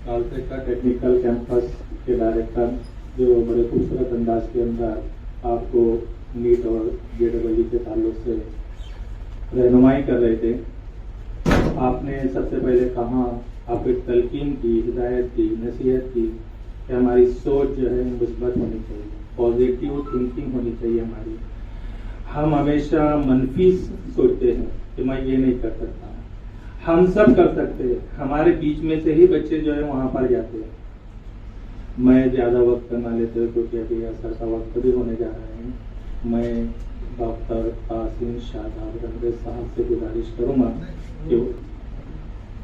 कालटेक का technical campus के director जो बड़े खूबसूरत अंदाज के अंदर आपको नीट और JEE के ताल्लुक से रहनुमाई कर रहे थे। आपने सबसे पहले कहा, आप एक तलकीन की, हिदायत की, नसीहत की कि हमारी सोच जो है मुस्बत होनी चाहिए, पॉजिटिव थिंकिंग होनी चाहिए हमारी। हम हमेशा मनफी सोचते हैं कि मैं ये नहीं कर सकता, हम सब कर सकते हैं। हमारे बीच में से ही बच्चे जो है वहां पर जाते हैं। मैं ज़्यादा वक्त ना लेते हुए क्योंकि अभी असर का वक्त भी होने जा रहा है, मैं डॉक्टर कासिम शादाब रंगे साहब से गुजारिश करूँगा कि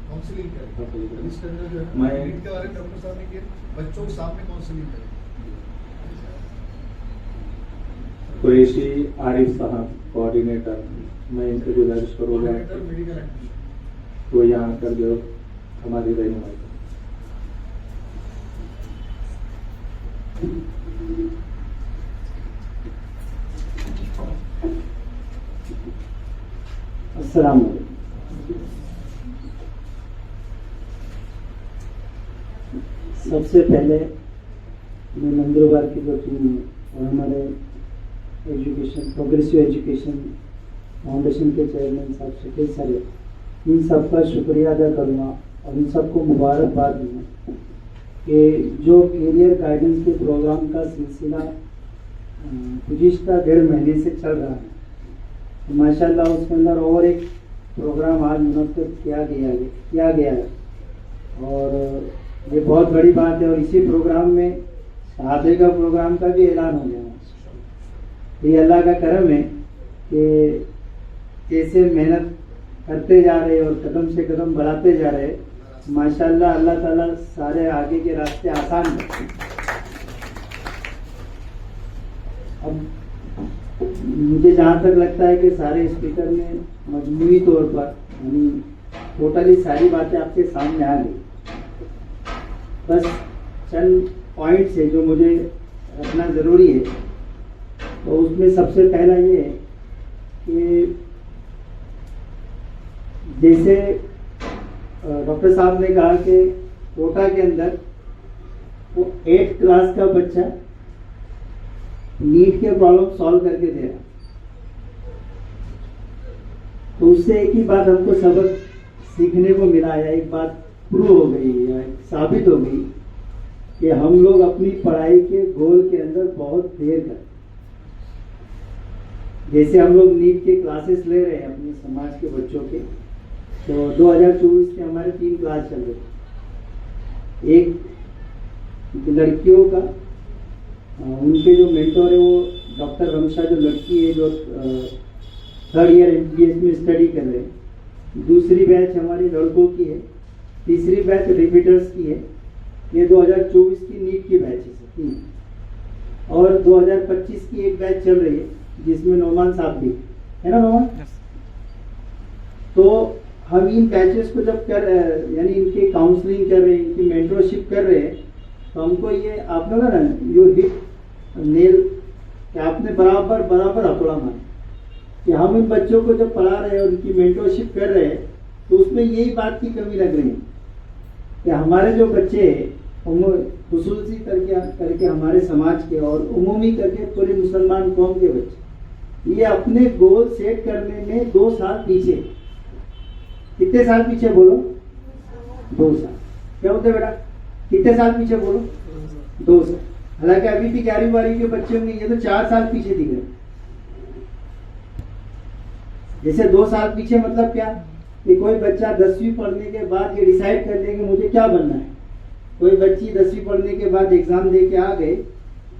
काउंसलिंग करें। इस तरह जो है मैं नीट के बारे में डॉक्टर साहब ने किया, बच्चों के सामने काउंसलिंग करें। कुरैशी आरिफ साहब कोऑर्डिनेटर, मैं इनसे गुजारिश करूँगा मेडिकल वो यहाँ आकर जो हमारी रहनुमाई करें। अस्सलाम। सबसे पहले मैं नंदुरबार की जो टीम है और हमारे एजुकेशन प्रोग्रेसिव एजुकेशन फाउंडेशन के चेयरमैन साहब शकील सारे, इन सबका शुक्रिया अदा करूँगा और इन सबको मुबारकबाद दूँगा कि जो कैरियर गाइडेंस के प्रोग्राम का सिलसिला गुज़िश्ता 1.5 महीने से चल रहा है, तो माशाल्लाह उसके अंदर और एक प्रोग्राम आज मुनक्किद किया गया है और ये बहुत बड़ी बात है। और इसी प्रोग्राम में शादी का प्रोग्राम का भी ऐलान हो गया। ये अल्लाह का करम है कि कैसे मेहनत करते जा रहे और कदम से कदम बढ़ाते जा रहे, माशाल्लाह अल्लाह ताला सारे आगे के रास्ते आसान करते। अब मुझे जहाँ तक लगता है कि सारे स्पीकर में मजमूई तौर पर यानी टोटली सारी बातें आपके सामने आ गई। बस चंद पॉइंट्स है जो मुझे रखना ज़रूरी है। तो उसमें सबसे पहला ये है कि जैसे डॉक्टर साहब ने कहा कि कोटा के अंदर वो 8th क्लास का बच्चा नीट के प्रॉब्लम सॉल्व करके दे रहा, तो उससे एक ही बात हमको सबक सीखने को मिला या एक बात प्रूव हो गई या साबित हो गई कि हम लोग अपनी पढ़ाई के गोल के अंदर बहुत देर करते। जैसे हम लोग नीट के क्लासेस ले रहे हैं अपने समाज के बच्चों के, तो 2024 के हमारे 3 क्लास चल रहे। एक लड़कियों का, उनके जो मेंटोर है वो डॉक्टर रमशा जो लड़की है जो 3rd ईयर MBBS में स्टडी कर रहे हैं। दूसरी बैच हमारी लड़कों की है, तीसरी बैच रिपीटर्स की है। ये 2024 की नीट की बैचेस है। और 2025 की एक बैच चल रही है जिसमें नोमान साहब भी है ना, नोमान। तो हम इन बैचेस को जब कर यानी इनकी काउंसलिंग कर रहे हैं, इनकी मेंटरशिप कर रहे हैं, तो हमको ये आप लोग ना यो हिट नेल कि आपने बराबर हथौड़ा मारा कि हम इन बच्चों को जब पढ़ा रहे हैं और उनकी मेंटरशिप कर रहे हैं, तो उसमें यही बात की कमी लग रही है कि हमारे जो बच्चे खुसूसी करके हमारे समाज के और उमूमी करके पूरे मुसलमान कौम के बच्चे ये अपने गोल सेट करने में 2 साल पीछे। कितने साल पीछे बोलो? 2 साल। क्या होते बेटा? कितने साल पीछे बोलो? 2 साल। हालांकि अभी भी 11वीं 12वीं के बच्चे होंगे, ये तो 4 साल पीछे दिख रहे। जैसे 2 साल पीछे मतलब क्या कि कोई बच्चा 10वीं पढ़ने के बाद ये डिसाइड कर ले कि मुझे क्या बनना है। कोई बच्ची 10वीं पढ़ने के बाद एग्जाम दे के आ गए,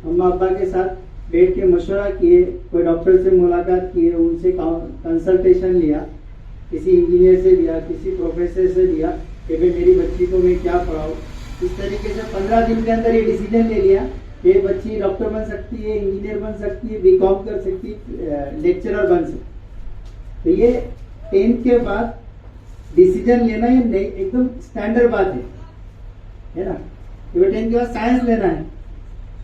अम्मा अब्बा के साथ बैठ के मशवरा किए, कोई डॉक्टर से मुलाकात किए, उनसे कंसल्टेशन लिया, किसी इंजीनियर से लिया, किसी प्रोफेसर से लिया कि भाई मेरी बच्ची को मैं क्या पढ़ाऊँ। इस तरीके से 15 दिन के अंदर ये डिसीजन ले लिया कि बच्ची डॉक्टर बन सकती है, इंजीनियर बन सकती है, BCom कर सकती है, लेक्चरर बन सकती है। तो ये 10th के बाद डिसीजन लेना ये एकदम स्टैंडर्ड बात है ना। तो 10th के बाद साइंस लेना है,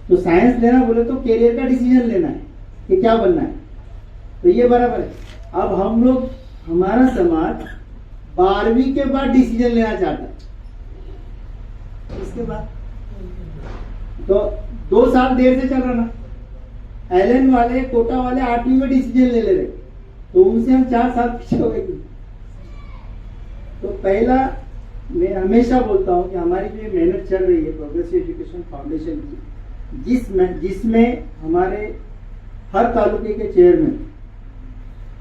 तो साइंस लेना बोले तो कैरियर का डिसीजन लेना है कि क्या बनना है, तो ये बराबर है। अब हम लोग, हमारा समाज 12वीं के बाद डिसीजन लेना चाहता है इसके बाद तो 2 साल देर से चल रहा ना। एलएन वाले कोटा वाले 8वीं में डिसीजन ले रहे, तो उनसे हम 4 साल पीछे हो गए। तो पहला मैं हमेशा बोलता हूँ कि हमारी जो मेहनत चल रही है प्रोग्रेसिव एजुकेशन फाउंडेशन की, जिसमें हमारे हर तालुके के चेयरमैन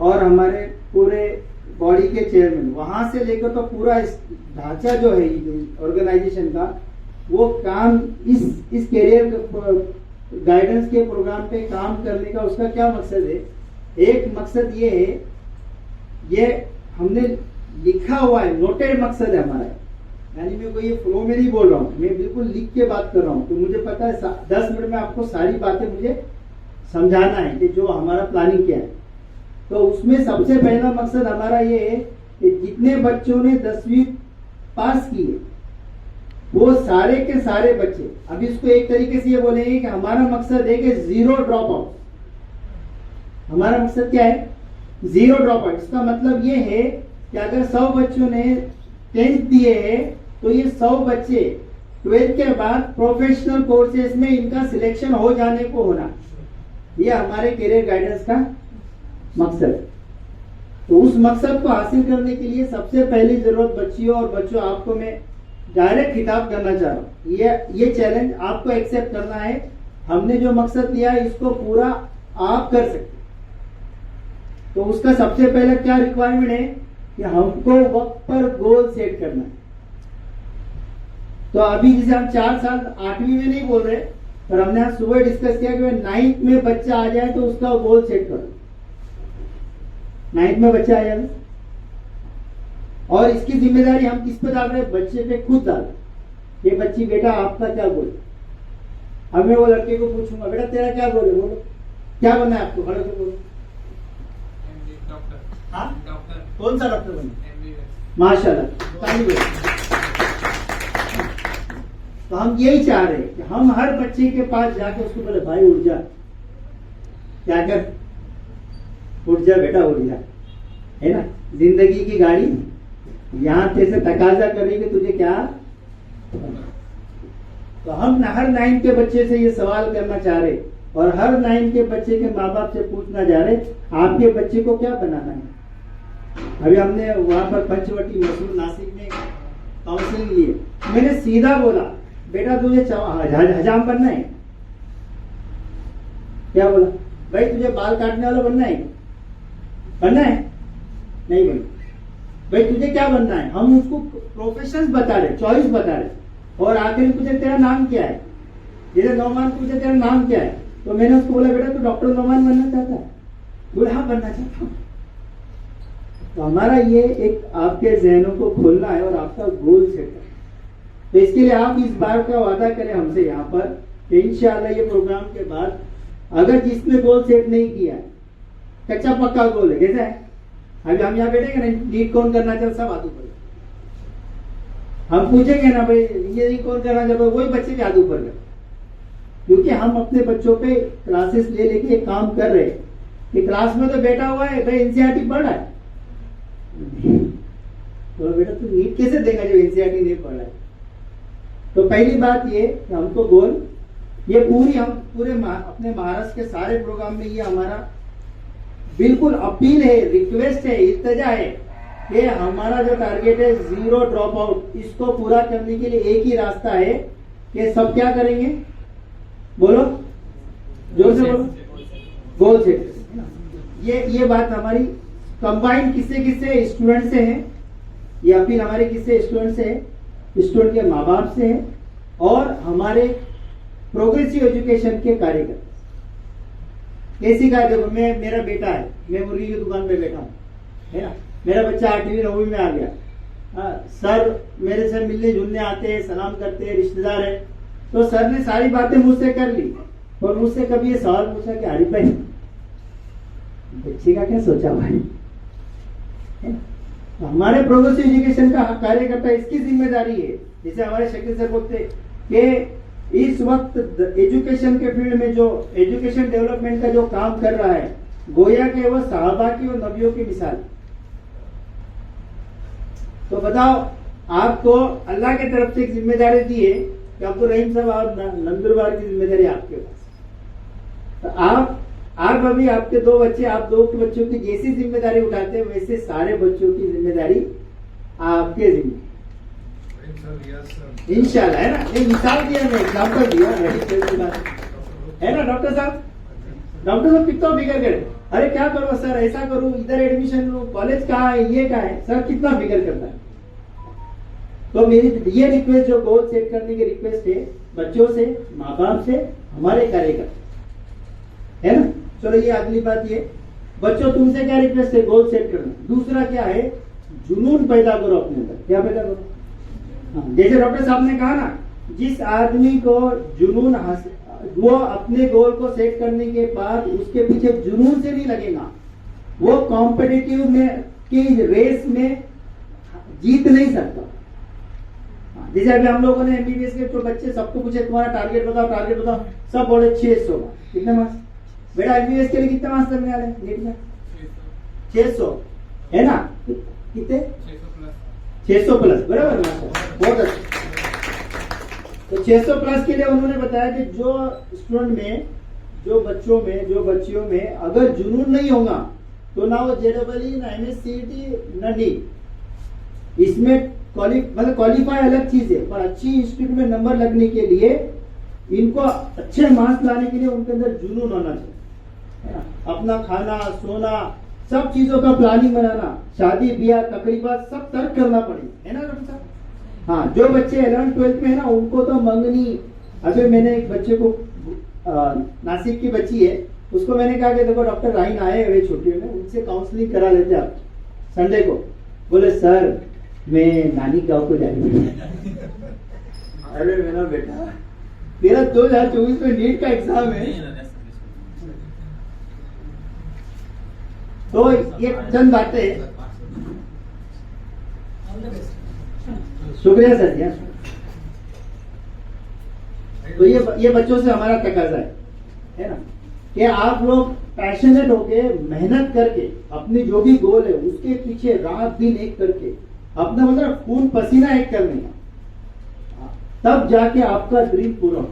और हमारे पूरे बॉडी के चेयरमैन, वहां से लेकर तो पूरा ढांचा जो है ऑर्गेनाइजेशन का, वो काम इस कैरियर गाइडेंस के प्रोग्राम पे काम करने का उसका क्या मकसद है? एक मकसद ये है, ये हमने लिखा हुआ है, नोटेड मकसद है हमारा, यानी मैं कोई ये फ्लो में नहीं बोल रहा हूँ, मैं बिल्कुल लिख के बात कर रहा हूँ। तो मुझे पता है 10 मिनट में आपको सारी बातें मुझे समझाना है कि जो हमारा प्लानिंग क्या है। तो उसमें सबसे पहला मकसद हमारा ये है कि जितने बच्चों ने 10वीं पास की है वो सारे के सारे बच्चे, अब इसको एक तरीके से ये बोलेंगे कि हमारा मकसद है कि 0 ड्रॉप आउट। हमारा मकसद क्या है? 0 ड्रॉप आउट। इसका मतलब ये है कि अगर 100 बच्चों ने 10th दिए हैं तो ये 100 बच्चे 12th के बाद प्रोफेशनल कोर्सेज में इनका सिलेक्शन हो जाने को होना, ये हमारे करियर गाइडेंस का मकसद है। तो उस मकसद को हासिल करने के लिए सबसे पहली जरूरत बच्चियों और बच्चों, आपको मैं डायरेक्ट खिताब करना चाह रहा हूँ, ये चैलेंज आपको एक्सेप्ट करना है। हमने जो मकसद लिया है इसको पूरा आप कर सकते। तो उसका सबसे पहले क्या रिक्वायरमेंट है कि हमको वक्त पर गोल सेट करना है। तो अभी जैसे हम 4 साल 8वीं में नहीं बोल रहे, पर हमने आज सुबह डिस्कस किया कि 9th में बच्चा आ जाए तो उसका गोल सेट करो। 9th में बच्चा आ जाए और इसकी जिम्मेदारी हम किस पे डाल रहे हैं? बच्चे पे खुद डाल। ये बच्ची, बेटा आपका क्या गोल है? अब मैं वो लड़के को पूछूंगा, बेटा तेरा क्या गोल है? बोलो क्या बनना है आपको? खड़े होकर बोलो। डॉक्टर। हाँ, डॉक्टर। कौन सा डॉक्टर बनना? MBBS। माशाल्लाह। तो हम यही चाह रहे हैं कि हम हर बच्चे के पास जाके उसको बोले, भाई उठ जा, क्या कर, उठ जा बेटा, उठ जा, है ना। जिंदगी की गाड़ी यहां से तकाजा करेगी तुझे क्या। तो हम हर 9th के बच्चे से ये सवाल करना चाह रहे और हर 9th के बच्चे के माँ बाप से पूछना चाह रहे, आपके बच्चे को क्या बनाना है? अभी हमने वहां पर पंचवटी मसूर नासिक में काउंसलिंग ली है। मैंने सीधा बोला, बेटा तुझे हजाम बनना है? क्या बोला? भाई तुझे बाल काटने वाला बनना है? बनना है? नहीं बनना। भाई तुझे क्या बनना है? हम उसको प्रोफेशंस बता रहे, चॉइस बता रहे, और आखिर तुझे तेरा नाम क्या है? जैसे नौमान तुझे तेरा नाम क्या है? तो मैंने उसको बोला, बेटा तू डॉक्टर नौमान बनना चाहता है? बोले हाँ बनना चाहता हूँ। तो हमारा ये एक आपके जहनों को खोलना है और आपका गोल सेट करना। तो इसके लिए आप इस बार का वादा करें हमसे यहाँ पर कि इंशाअल्लाह ये प्रोग्राम के बाद अगर जिसने गोल सेट नहीं किया है, कच्चा पक्का गोल है, कैसा है? अभी हम यहाँ बैठेंगे ना, नीट कौन करना चाहता, सब हाथ ऊपर, हम पूछेंगे ना भाई इंजीनियरिंग कौन करना चाहता, वही बच्चे भी हाथ ऊपर कर, क्योंकि हम अपने बच्चों पे क्लासेस ले लेके काम कर रहे हैं कि क्लास में तो बैठा हुआ है भाई एनसीईआरटी पढ़ रहा है, तो बेटा तू नीट कैसे देगा जब एनसीईआरटी नहीं पढ़ रहा है। तो पहली बात ये कि हमको गोल, ये हम पूरे अपने महाराष्ट्र के सारे प्रोग्राम में ये हमारा बिल्कुल अपील है, रिक्वेस्ट है, इल्तजा है कि हमारा जो टारगेट है 0 ड्रॉप आउट, इसको पूरा करने के लिए एक ही रास्ता है कि सब क्या करेंगे? बोलो जोर से बोलो, गोल सेट। ये बात हमारी कंबाइंड किससे स्टूडेंट से है, ये अपील हमारे किससे? स्टूडेंट से है, स्टूडेंट के माँ बाप से है और हमारे प्रोग्रेसिव एजुकेशन के कार्यकर्ता। कैसी का? देखो मेरा बेटा है, मैं मुर्गी की दुकान पे बैठा हूँ, है ना, मेरा बच्चा 8वीं 9वीं में आ गया, सर मेरे से मिलने जुलने आते हैं, सलाम करते हैं, रिश्तेदार है, तो सर ने सारी बातें मुझसे कर ली और मुझसे कभी ये सवाल पूछा कि हरी भाई बच्चे का क्या सोचा भाई? तो हमारे प्रोग्रेसिव एजुकेशन का कार्यकर्ता, इसकी जिम्मेदारी है, जैसे हमारे शकील सर बोलते कि इस वक्त एजुकेशन के फील्ड में जो एजुकेशन डेवलपमेंट का जो काम कर रहा है, गोया के वो साहबा की और नबियों की मिसाल। तो बताओ आपको अल्लाह की तरफ से एक जिम्मेदारी दी है कि अब्दुल रहीम साहब और नंदुरबार की जिम्मेदारी आपके पास। तो आप अभी आपके 2 बच्चे, आप 2 के बच्चों की जैसी जिम्मेदारी उठाते हैं वैसे सारे बच्चों की जिम्मेदारी आपके जिम्मे इंशाल्लाह, है ना। ये मिसाल दिया, मैं एग्जाम्पल दिया, है ना डॉक्टर साहब। डॉक्टर साहब कितना फिक्र करे, अरे क्या करो सर, ऐसा करूं, इधर एडमिशन लूं, कॉलेज कहाँ है, ये कहाँ है, सर कितना फिक्र करता है। तो मेरी ये रिक्वेस्ट, जो गोल सेट करने की रिक्वेस्ट है बच्चों से, माँ बाप से, हमारे कार्यकर्ता, है ना। चलो ये अगली बात, ये बच्चों तुमसे क्या रिक्वेस्ट है, गोल सेट करना। दूसरा क्या है, जुनून पैदा करो अपने अंदर। क्या पैदा करो, हाँ, जैसे डॉक्टर साहब ने कहा ना, जिस आदमी को जुनून, वो अपने गोल को सेट करने के बाद उसके पीछे जुनून से नहीं लगेगा, वो कॉम्पिटिटिव में की रेस में जीत नहीं सकता। जैसे अभी हम लोगों ने एमबीबीएस के जो बच्चे, सबको पूछे तुम्हारा टारगेट बताओ, सब बोले 600। कितने मार्क्स बेटा एमबीबीएस के लिए, कितने मार्क्स लगने वाले नीट में? 600, है ना। कितने? 600 प्लस, बराबर, बहुत अच्छा। तो 600 प्लस के लिए उन्होंने बताया कि जो स्टूडेंट में, जो बच्चों में, जो बच्चियों में अगर जुनून नहीं होगा तो ना वो जेडबलई, ना एमएससीईटी, ना नीट, इसमें मतलब क्वालिफाई अलग चीज है, पर अच्छी इंस्टीट्यूट में नंबर लगने के लिए, इनको अच्छे मार्क्स लाने के लिए उनके अंदर जुनून होना चाहिए, है ना। अपना खाना, सोना, सब चीजों का प्लानिंग बनाना, शादी ब्याह, तकरीबा सब तर्क करना पड़ेगा, है ना डॉक्टर साहब। हाँ, जो बच्चे 11th-12th में है ना, उनको तो मंगनी। अभी मैंने एक बच्चे को, नासिक की बच्ची है, उसको मैंने कहा कि देखो डॉक्टर राहीन आए हुए छुट्टियों में, उनसे काउंसलिंग करा लेते आप संडे को। बोले सर मैं नानी गांव को जाएंगे। अरे मेरा बेटा, तेरा 2024 में नीट का एग्जाम है, तो ये चंद बातें। शुक्रिया सर जी। तो ये बच्चों से हमारा तकाजा है ना, कि आप लोग पैशनेट होके, मेहनत करके, अपनी जो भी गोल है उसके पीछे रात दिन एक करके, अपना मतलब खून पसीना एक करने का, तब जाके आपका ड्रीम पूरा हो।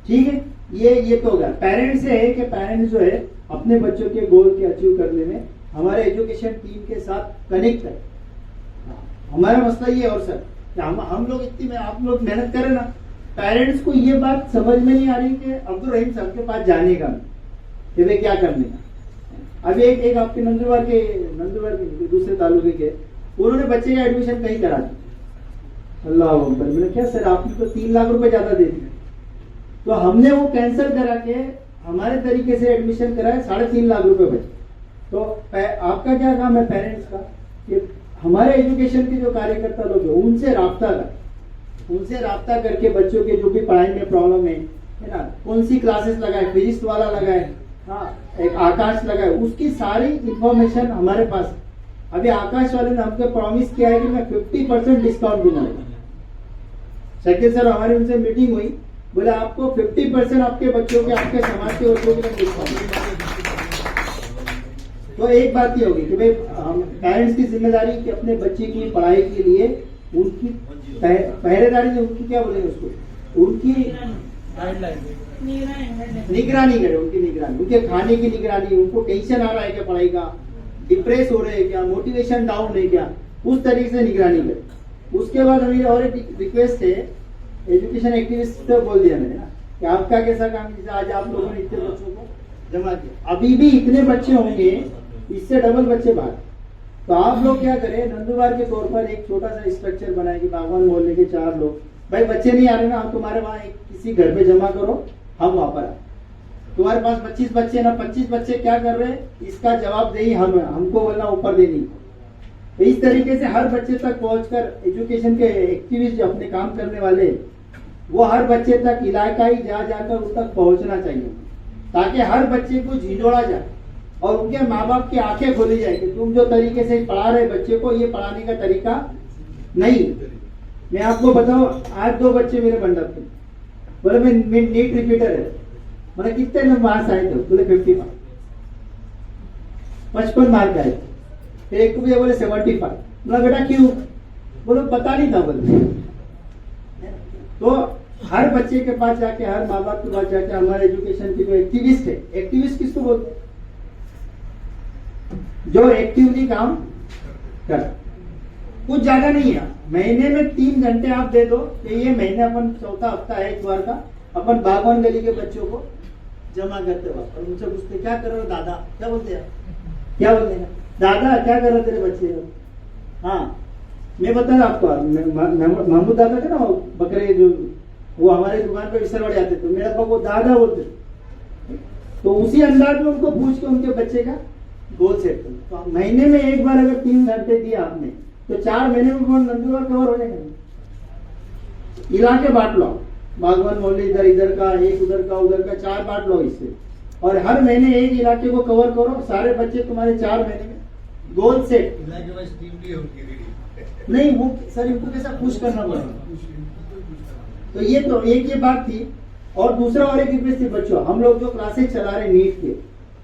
ठीक है, ये तो होगा। पेरेंट्स से है कि पेरेंट्स जो है अपने बच्चों के गोल के अचीव करने में हमारे एजुकेशन टीम के साथ कनेक्ट है। हमारा मसला ये, और सर हम लोग इतनी, आप लोग मेहनत करें ना, पेरेंट्स को ये बात समझ में नहीं आ रही कि अब्दुल रहीम साहब के पास जाने का, कि वे क्या करने का। अभी एक आपके नंदुरबार के दूसरे तालुके के, उन्होंने बच्चे का एडमिशन कहीं करा दिया। अल्लाह अकबर। मैंने क्या सर, आपने तो 3 लाख रुपए ज्यादा दे दिए। तो हमने वो कैंसिल करा के हमारे तरीके से एडमिशन कराए, 3.5 लाख रुपए बचे। तो आपका क्या काम है पेरेंट्स का, कि हमारे एजुकेशन के जो कार्यकर्ता लोग हैं उनसे राब्ता करके बच्चों के जो भी पढ़ाई में प्रॉब्लम है ना, कौन सी क्लासेस लगाए, फिजिक्स वाला लगाए, हाँ एक आकाश लगाए, उसकी सारी इंफॉर्मेशन हमारे पास है। अभी आकाश वाले ने हमको प्रॉमिस किया है कि मैं 50% डिस्काउंट दूंगा। शकील सर, हमारी उनसे मीटिंग हुई, बोले आपको 50% आपके बच्चों के, आपके समाज के बच्चों के डिस्काउंट। तो एक बात ये होगी कि भाई हम पेरेंट्स की जिम्मेदारी कि अपने बच्चे की पढ़ाई के लिए उनकी पहरेदारी में, उनकी क्या बोलेंगे उसको, उनकी निगरानी करे, उनकी निगरानी, उनके खाने की निगरानी, उनको टेंशन आ रहा है क्या पढ़ाई का, डिप्रेस हो रहे हैं क्या, मोटिवेशन डाउन है क्या, उस तरीके से निगरानी करे। उसके बाद मेरी और एक रिक्वेस्ट है, एजुकेशन एक्टिविस्ट तो बोल दिया मैंने ना, कि आपका कैसा काम, जैसे आज आप लोगों ने इतने बच्चों को जमा किया, अभी भी इतने बच्चे होंगे, इससे डबल बच्चे बाहर। तो आप लोग क्या करें, नंदुरबार के तौर पर एक छोटा सा स्ट्रक्चर बनाए कि बागवान मोहल्ले के 4 लोग, भाई बच्चे नहीं आ रहे ना, हम तुम्हारे वहाँ किसी घर पे जमा करो, हम वहां पर आए। तुम्हारे पास 25 बच्चे ना, 25 बच्चे क्या कर रहे हैं, इसका जवाबदेही हमको वरना ऊपर देनी। तो इस तरीके से हर बच्चे तक पहुंचकर एजुकेशन के एक्टिविस्ट जो अपने काम करने वाले, वो हर बच्चे तक इलाकाई जाकर उन तक पहुंचना चाहिए, ताकि हर बच्चे को झिझोड़ा जाए और उनके माँ बाप की आंखें खोली जाए कि तुम जो तरीके से पढ़ा रहे बच्चे को, ये पढ़ाने का तरीका नहीं। मैं आपको बताऊं, आज 2 बच्चे मेरे मंडप में बोले मैं नीट रिपीटर है, मैंने कितने मार्क्स आए थे, बोले 55 मार्क आए। फिर एक को बोले 75। बोला बेटा क्यों, बोलो पता नहीं था बोलते। तो हर बच्चे के पास जाके, हर माँ बाप के पास जाके हमारे एजुकेशन के जो एक्टिविस्ट है, एक्टिविस्ट किसको बोलते हैं? जो एक्टिवली काम कर, कुछ ज्यादा नहीं है, महीने में 3 घंटे आप दे दो कि ये महीने अपन चौथा हफ्ता है इस बार का, अपन बागवान गली के बच्चों को जमा करते वक्त और मुझसे पूछते क्या कर रहे हो दादा, क्या बोलते हैं, क्या बोलते हैं दादा क्या कर रहे तेरे बच्चे? हाँ मैं बता रहा आपको, महमूद दादा थे ना वो बकरे जो, वो हमारे दुकान पे विसरवाड़े आते थे, मेरा पापा वो दादा बोलते थे। तो उसी अंदाज में उनको पूछ के उनके बच्चे का गोल सेट करो। तो महीने में एक बार अगर 3 घंटे दिया आपने तो 4 महीने में नंदुरबार कवर हो जाएगा। इलाके बांट लो, बागवान मोहल्ले इधर इधर का, एक उधर का 4 बांट लो इससे, और हर महीने एक इलाके को कवर करो, सारे बच्चे तुम्हारे 4 महीने में गोल सेट। इलाके वाइज टीम भी होगी नहीं वो सर इनको कैसा पुश करना पड़ेगा। तो ये बात थी। और दूसरा और एक रिक्वेस्ट थी बच्चों, हम लोग जो क्लासेस चला रहे नीट के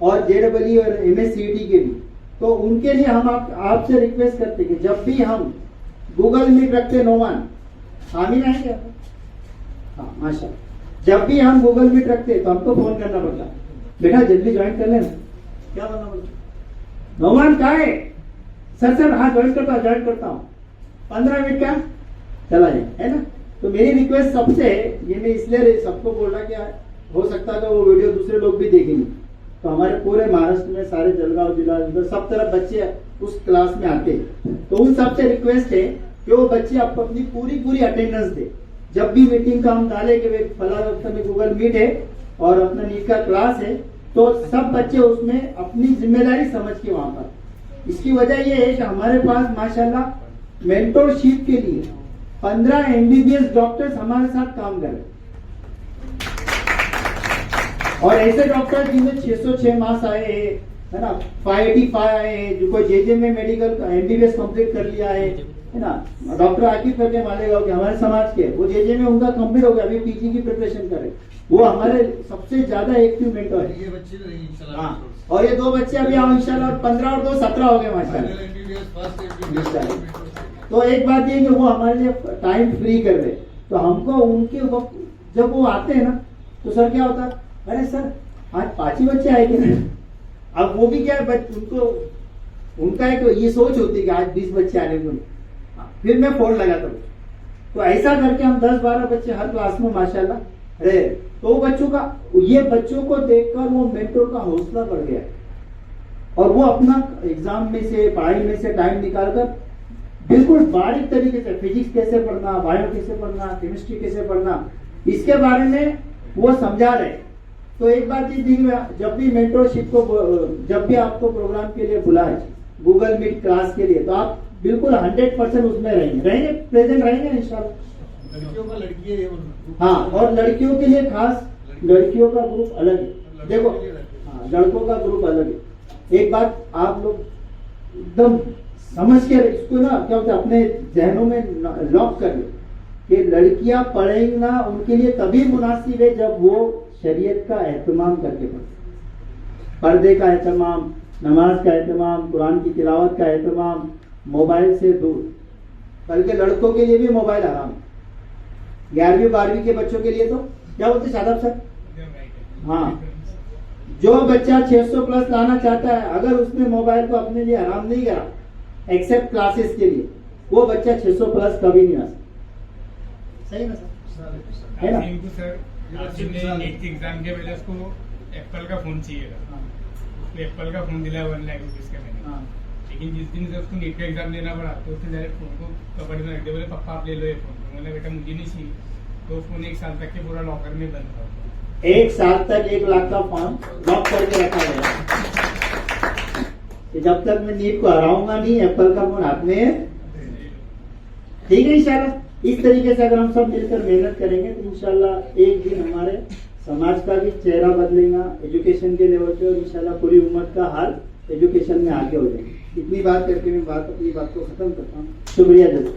और JEE और MSCET के भी, तो उनके लिए हम आपसे रिक्वेस्ट करते कि जब भी हम गूगल मीट रखते, नोमान आमीन है क्या? हाँ माशा, जब भी हम गूगल मीट रखते तो हमको फोन करना पड़ता, बेटा जल्दी ज्वाइन कर लेना। क्या बोलना पड़ता? नोमान कहाँ है? सर हाँ ज्वाइन करता हूँ 15 मिनट का चला जाए, है ना। तो मेरी रिक्वेस्ट सबसे, ये मैं इसलिए सबको बोल रहा कि हो सकता है वो वीडियो दूसरे लोग भी देखेंगे, तो हमारे पूरे महाराष्ट्र में सारे जलगांव जिला सब तरफ बच्चे उस क्लास में आते हैं, तो उन सबसे रिक्वेस्ट है कि वो बच्चे आपको अपनी पूरी अटेंडेंस दे। जब भी मीटिंग का हम डाले कि फला वक्त में गूगल मीट है और अपना नीट का क्लास है, तो सब बच्चे उसमें अपनी जिम्मेदारी समझ के वहां पर। इसकी वजह यह है कि हमारे पास माशाल्लाह मेंटरशिप के लिए 15 MBBS डॉक्टर्स हमारे साथ काम कर रहे हैं, और ऐसे डॉक्टर जिनमें 606 मार्क्स आए हैं, है ना, 585 आए हैं, जो कोई JJ में मेडिकल MBBS कंप्लीट कर लिया है ना। डॉक्टर आकिब करके मालेगांव के हमारे समाज के, वो JJ में उनका कंप्लीट हो गया, अभी PG की प्रिपरेशन कर रहे, वो हमारे सबसे ज्यादा एक्टिव मेंटर है। ये बच्चे इंशाल्लाह, हाँ, और ये 2 बच्चे अभी आओ इंशाल्लाह, 15 और 2 17 हो गए माशाल्लाह। तो एक बात ये कि वो हमारे लिए टाइम फ्री कर रहे, तो हमको उनके वक्त जब वो आते हैं ना, तो सर क्या होता है, अरे सर आज 5 ही बच्चे आए थे। अब वो भी क्या है, उनका एक ये सोच होती है कि आज 20 बच्चे आने को, फिर मैं फोन लगाता हूँ। तो ऐसा करके हम 10-12 बच्चे हर क्लास में माशाल्लाह रहे। तो बच्चों को देखकर वो मेंटर का हौसला बढ़ गया, और वो अपना एग्जाम में से, पढ़ाई में से टाइम निकालकर बिल्कुल बारीक तरीके से फिजिक्स कैसे पढ़ना, बायो कैसे पढ़ना, केमिस्ट्री कैसे पढ़ना, इसके बारे में वो समझा रहे। तो एक बात ये थी, जब भी मेंटरशिप को, जब भी आपको प्रोग्राम के लिए बुलाए गूगल मीट क्लास के लिए, तो आप बिल्कुल 100% उसमें रहेंगे, प्रेजेंट रहेंगे इंशाल्लाह। लड़कियों का लड़की है ये, हाँ, और लड़कियों के लिए खास, लड़कियों का ग्रुप अलग है। देखो हाँ, लड़कों का ग्रुप अलग है। एक बात आप लोग एकदम समझ के इसको ना, क्या होता है, अपने जहनों में लॉक कर लो कि लड़कियां पढ़ेंगी ना, उनके लिए तभी मुनासिब है जब वो शरीयत का एहतमाम करके पढ़े। पर्दे का एहतमाम, नमाज का एहतमाम, कुरान की तिलावत का एहतमाम, मोबाइल से दूर। बल्कि लड़कों के लिए भी मोबाइल हराम, 11वीं-12वीं के बच्चों के लिए तो क्या बोलते शादाब सर, हाँ, जो बच्चा 600 प्लस लाना चाहता है, अगर उसने मोबाइल को अपने लिए हराम नहीं करा एक्सेप्ट क्लासेस के लिए, वो बच्चा 600 प्लस कभी नहीं आ सकता। सही ना सर, है ना। सर नीट एग्जाम के पहले उसको एप्पल का फोन चाहिए था, उसने एप्पल का फोन दिला 1 लाख रुपीज का मैंने, लेकिन जिस दिन से उसको नीट का एग्जाम देना पड़ा, तो उसने डायरेक्ट फोन को कबड्डी में रख दिया, बोले पापा आप ले लो ये फोन। मैंने बेटा मुझे नहीं चाहिए, तो फोन 1 साल तक के पूरा लॉकर में बंद था। 1 साल तक 1 लाख का फोन लॉक करके रखा गया, जब तक मैं नीट को हराऊंगा नहीं, एप्पल का फोन हाथ में। ठीक है, इंशाल्लाह इस तरीके से अगर हम सब मिलकर मेहनत करेंगे तो इंशाल्लाह एक दिन हमारे समाज का भी चेहरा बदलेगा एजुकेशन के लेवल पे, और इंशाल्लाह पूरी उम्मत का हाल एजुकेशन में आगे हो जाएगा। इतनी बात करके मैं अपनी बात को खत्म करता हूँ। शुक्रिया जज़ाक।